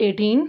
18।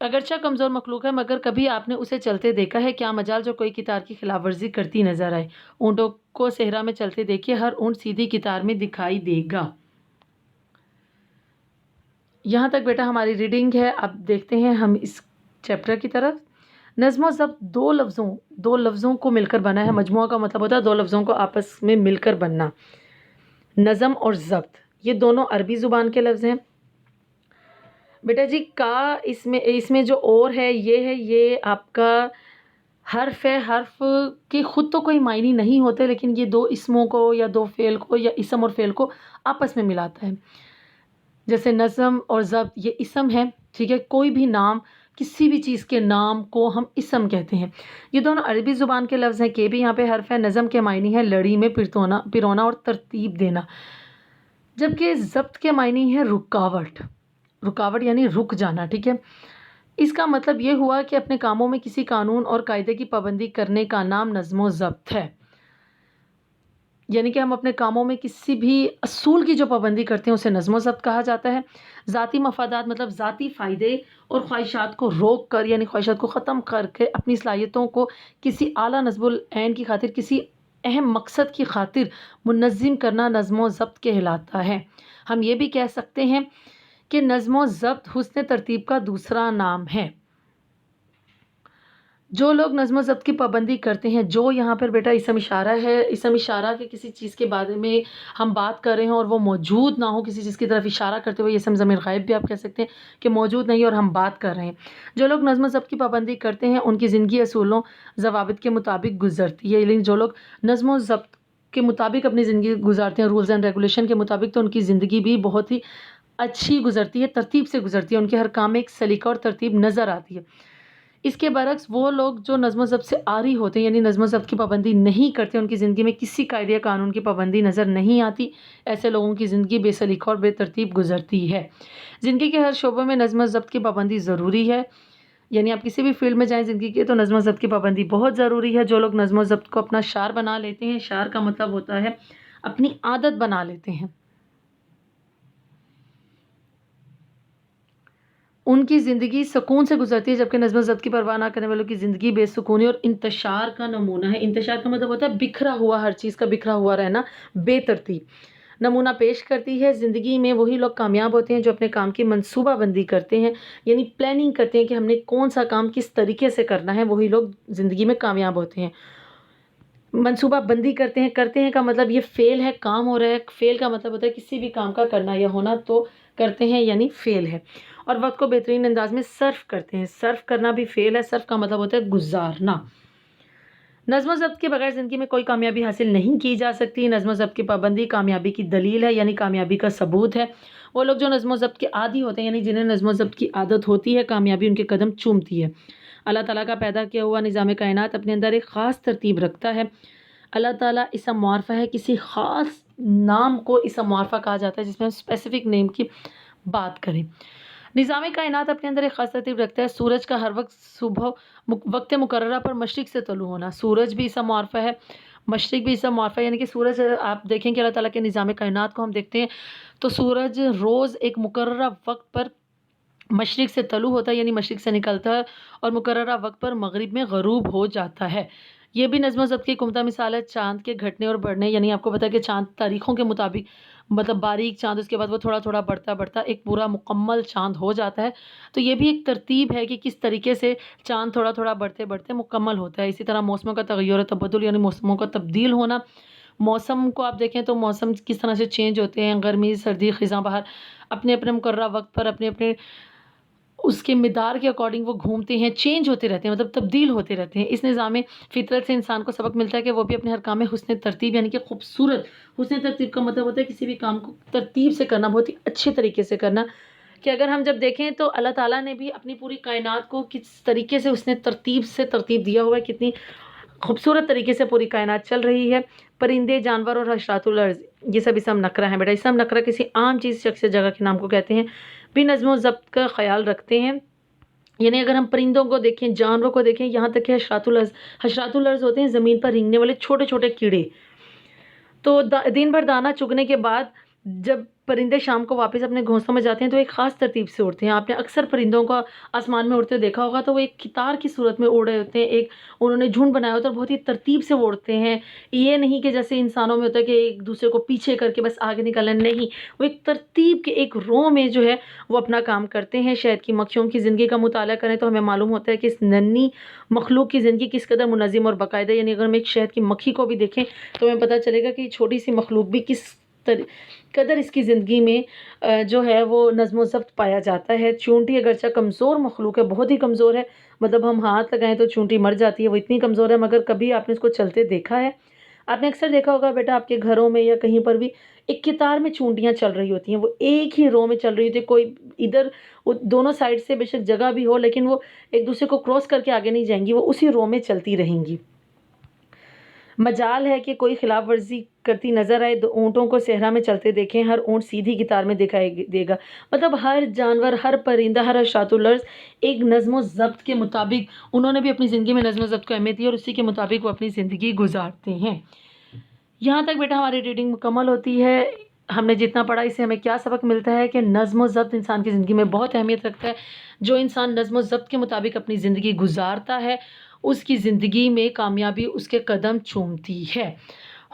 اگرچہ کمزور مخلوق ہے مگر کبھی آپ نے اسے چلتے دیکھا ہے؟ کیا مجال جو کوئی کتار کی خلاف ورزی کرتی نظر آئے۔ اونٹوں کو صحرا میں چلتے دیکھیے، ہر اونٹ سیدھی کتار میں دکھائی دے گا۔ یہاں تک بیٹا ہماری ریڈنگ ہے۔ اب دیکھتے ہیں ہم اس چیپٹر کی طرف۔ نظم و ضبط دو لفظوں کو مل کر بنا ہے۔ مجموعہ کا مطلب ہوتا ہے دو لفظوں کو آپس میں مل کر بننا۔ نظم اور ضبط یہ دونوں عربی زبان کے لفظ ہیں بیٹا جی۔ کا اس میں جو اور ہے یہ آپ کا حرف ہے۔ حرف کے خود تو کوئی معنی نہیں ہوتے، لیکن یہ دو اسموں کو یا دو فعل کو یا اسم اور فعل کو آپس میں ملاتا ہے۔ جیسے نظم اور ضبط یہ اسم ہے، ٹھیک ہے۔ کوئی بھی نام، کسی بھی چیز کے نام کو ہم اسم کہتے ہیں۔ یہ دونوں عربی زبان کے لفظ ہیں۔ کہ بھی یہاں پہ حرف ہے۔ نظم کے معنی ہے لڑی میں پرونا اور ترتیب دینا، جبکہ ضبط کے معنی ہے رکاوٹ یعنی رک جانا، ٹھیک ہے۔ اس کا مطلب یہ ہوا کہ اپنے کاموں میں کسی قانون اور قاعدے کی پابندی کرنے کا نام نظم و ضبط ہے۔ یعنی کہ ہم اپنے کاموں میں کسی بھی اصول کی جو پابندی کرتے ہیں اسے نظم و ضبط کہا جاتا ہے۔ ذاتی مفادات مطلب ذاتی فائدے اور خواہشات کو روک کر یعنی خواہشات کو ختم کر کے اپنی صلاحیتوں کو کسی اعلیٰ نصب العین کی خاطر، کسی اہم مقصد کی خاطر منظم کرنا نظم و ضبط کہلاتا ہے۔ ہم یہ بھی کہہ سکتے ہیں کہ نظم و ضبط حسن ترتیب کا دوسرا نام ہے۔ جو لوگ نظم و ضبط کی پابندی کرتے ہیں، جو یہاں پر بیٹا اسم اشارہ ہے، اسم اشارہ کے کسی چیز کے بارے میں ہم بات کر رہے ہیں اور وہ موجود نہ ہو، کسی چیز کی طرف اشارہ کرتے ہوئے، اسم ضمیر غائب بھی آپ کہہ سکتے ہیں کہ موجود نہیں اور ہم بات کر رہے ہیں۔ جو لوگ نظم و ضبط کی پابندی کرتے ہیں ان کی زندگی اصولوں ضوابط کے مطابق گزرتی ہے۔ یعنی جو لوگ نظم و ضبط کے مطابق اپنی زندگی گزارتے ہیں، رولز اینڈ ریگولیشن کے مطابق، تو ان کی زندگی بھی بہت ہی اچھی گزرتی ہے، ترتیب سے گزرتی ہے۔ ان کے ہر کام میں ایک سلیقہ اور ترتیب نظر آتی ہے۔ اس کے برعکس وہ لوگ جو نظم و ضبط سے عاری ہوتے ہیں یعنی نظم و ضبط کی پابندی نہیں کرتے، ان کی زندگی میں کسی قاعدے یا قانون کی پابندی نظر نہیں آتی۔ ایسے لوگوں کی زندگی بے سلیقہ اور بے ترتیب گزرتی ہے۔ زندگی کے ہر شعبے میں نظم و ضبط کی پابندی ضروری ہے۔ یعنی آپ کسی بھی فیلڈ میں جائیں زندگی کے، تو نظم و ضبط کی پابندی بہت ضروری ہے۔ جو لوگ نظم و ضبط کو اپنا شعار بنا لیتے ہیں، شعار کا مطلب ہوتا ہے اپنی عادت بنا لیتے ہیں، ان کی زندگی سکون سے گزرتی ہے، جبکہ نظم و ضبط کی پرواہ نہ کرنے والوں کی زندگی بے سکونی اور انتشار کا نمونہ ہے۔ انتشار کا مطلب ہوتا ہے بکھرا ہوا، ہر چیز کا بکھرا ہوا رہنا، بے ترتیب نمونہ پیش کرتی ہے۔ زندگی میں وہی لوگ کامیاب ہوتے ہیں جو اپنے کام کی منصوبہ بندی کرتے ہیں، یعنی پلاننگ کرتے ہیں کہ ہم نے کون سا کام کس طریقے سے کرنا ہے، وہی لوگ زندگی میں کامیاب ہوتے ہیں۔ منصوبہ بندی کرتے ہیں کا مطلب یہ فعل ہے، کام ہو رہا ہے۔ فعل کا مطلب ہوتا ہے کسی بھی کام کا کرنا یا ہونا، تو کرتے ہیں یعنی فعل ہے۔ اور وقت کو بہترین انداز میں صرف کرتے ہیں۔ صرف کرنا بھی فعل ہے۔ صرف کا مطلب ہوتا ہے گزارنا۔ نظم و ضبط کے بغیر زندگی میں کوئی کامیابی حاصل نہیں کی جا سکتی۔ نظم و ضبط کی پابندی کامیابی کی دلیل ہے، یعنی کامیابی کا ثبوت ہے۔ وہ لوگ جو نظم و ضبط کے عادی ہوتے ہیں، یعنی جنہیں نظم و ضبط کی عادت ہوتی ہے، کامیابی ان کے قدم چومتی ہے۔ اللہ تعالیٰ کا پیدا کیا ہوا نظام کائنات اپنے اندر ایک خاص ترتیب رکھتا ہے۔ اللہ تعالیٰ اسم معرفہ ہے، کسی خاص نام کو اسم معرفہ کہا جاتا ہے جس میں ہم اسپیسیفک نیم کی بات کریں۔ نظام کائنات اپنے اندر ایک خاص ترتیب رکھتا ہے۔ سورج کا ہر وقت صبح وقت مقررہ پر مشرق سے طلوع ہونا، سورج بھی اسم معرفہ ہے، مشرق بھی اسم معرفہ ہے۔ یعنی کہ سورج، آپ دیکھیں کہ اللہ تعالیٰ کے نظام کائنات کو ہم دیکھتے ہیں تو سورج روز ایک مقررہ وقت پر مشرق سے طلوع ہوتا ہے، یعنی مشرق سے نکلتا ہے، اور مقررہ وقت پر مغرب میں غروب ہو جاتا ہے۔ یہ بھی نظم و ضبط کی عمدہ مثال ہے۔ چاند کے گھٹنے اور بڑھنے، یعنی آپ کو پتا ہے کہ چاند تاریخوں کے مطابق مطلب باریک چاند، اس کے بعد وہ تھوڑا تھوڑا بڑھتا ایک پورا مکمل چاند ہو جاتا ہے۔ تو یہ بھی ایک ترتیب ہے کہ کس طریقے سے چاند تھوڑا تھوڑا بڑھتے مکمل ہوتا ہے۔ اسی طرح موسموں کا تغیر و تبدل، یعنی موسموں کا تبدیل ہونا۔ موسم کو آپ دیکھیں تو موسم کس طرح سے چینج ہوتے ہیں، گرمی، سردی، خزاں، بہار، اپنے اپنے مقررہ وقت پر اپنے اپنے اس کے مقدار کے اکارڈنگ وہ گھومتے ہیں، چینج ہوتے رہتے ہیں، مطلب تبدیل ہوتے رہتے ہیں۔ اس نظام فطرت سے انسان کو سبق ملتا ہے کہ وہ بھی اپنے ہر کام میں حسن ترتیب، یعنی کہ خوبصورت حسن ترتیب کا مطلب ہوتا ہے کسی بھی کام کو ترتیب سے کرنا، بہت ہی اچھے طریقے سے کرنا۔ کہ اگر ہم جب دیکھیں تو اللہ تعالیٰ نے بھی اپنی پوری کائنات کو کس طریقے سے اس نے ترتیب دیا ہوا ہے، کتنی خوبصورت طریقے سے پوری کائنات چل رہی ہے۔ پرندے، جانور اور حشرات الارض، یہ سب اسم نکرہ ہیں بیٹا۔ اسم نکرہ کسی عام چیز، شخص، جگہ کے نام کو کہتے ہیں، بھی نظم و ضبط کا خیال رکھتے ہیں۔ یعنی اگر ہم پرندوں کو دیکھیں، جانوروں کو دیکھیں، یہاں تک کہ حشرات الارض ہوتے ہیں زمین پر رینگنے والے چھوٹے چھوٹے کیڑے، تو دن بھر دانہ چگنے کے بعد جب پرندے شام کو واپس اپنے گھونسلوں میں جاتے ہیں تو ایک خاص ترتیب سے اڑتے ہیں. آپ نے اکثر پرندوں کو آسمان میں اڑتے دیکھا ہوگا تو وہ ایک قطار کی صورت میں اڑ رہے ہوتے ہیں. ایک انہوں نے جھنڈ بنایا ہوتا ہے اور بہت ہی ترتیب سے وہ اڑتے ہیں. یہ نہیں کہ جیسے انسانوں میں ہوتا ہے کہ ایک دوسرے کو پیچھے کر کے بس آگے نکلنا، نہیں، وہ ایک ترتیب کے ایک رو میں جو ہے وہ اپنا کام کرتے ہیں. شہد کی مکھیوں کی زندگی کا مطالعہ کریں تو ہمیں معلوم ہوتا ہے کہ اس ننھی مخلوق کی زندگی کس قدر منظم اور باقاعدہ. یعنی اگر ہم ایک شہد کی مکھی کو بھی دیکھیں تو ہمیں پتہ چلے گا کہ یہ چھوٹی سی مخلوق بھی کس قدر اس کی زندگی میں جو ہے وہ نظم و ضبط پایا جاتا ہے. چونٹی اگرچہ کمزور مخلوق ہے، بہت ہی کمزور ہے، مطلب ہم ہاتھ لگائیں تو چونٹی مر جاتی ہے، وہ اتنی کمزور ہے، مگر کبھی آپ نے اس کو چلتے دیکھا ہے؟ آپ نے اکثر دیکھا ہوگا بیٹا آپ کے گھروں میں یا کہیں پر بھی ایک قطار میں چونٹیاں چل رہی ہوتی ہیں، وہ ایک ہی رو میں چل رہی ہوتی ہے. کوئی ادھر دونوں سائڈ سے بے شک جگہ بھی ہو لیکن وہ ایک دوسرے کو کراس کر کے آگے نہیں جائیں گی، وہ اسی رو میں چلتی رہیں گی. مجال ہے کہ کوئی خلاف ورزی کرتی نظر آئے تو اونٹوں کو صحرا میں چلتے دیکھیں. ہر اونٹ سیدھی قطار میں دکھائی دے گا. مطلب ہر جانور، ہر پرندہ، ہر حشرات الارض ایک نظم و ضبط کے مطابق انہوں نے بھی اپنی زندگی میں نظم و ضبط کو اہمیت دی اور اسی کے مطابق وہ اپنی زندگی گزارتے ہیں. یہاں تک بیٹا ہماری ریڈنگ مکمل ہوتی ہے. ہم نے جتنا پڑھا اس سے ہمیں کیا سبق ملتا ہے کہ نظم و ضبط انسان کی زندگی میں بہت اہمیت رکھتا ہے. جو انسان نظم و ضبط کے مطابق اپنی زندگی گزارتا ہے اس کی زندگی میں کامیابی اس کے قدم چومتی ہے.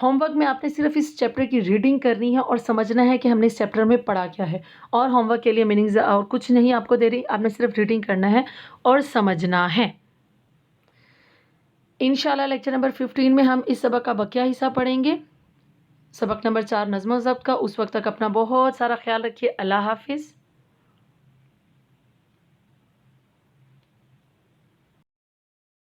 ہوم ورک میں آپ نے صرف اس چیپٹر کی ریڈنگ کرنی ہے اور سمجھنا ہے کہ ہم نے اس چیپٹر میں پڑھا کیا ہے. اور ہوم ورک کے لیے میننگز اور کچھ نہیں آپ کو دے رہی، آپ نے صرف ریڈنگ کرنا ہے اور سمجھنا ہے. انشاءاللہ لیکچر نمبر 15 میں ہم اس سبق کا بقیہ حصہ پڑھیں گے. سبق نمبر 4 نظم و ضبط کا. اس وقت تک اپنا بہت سارا خیال رکھیے. اللہ حافظ.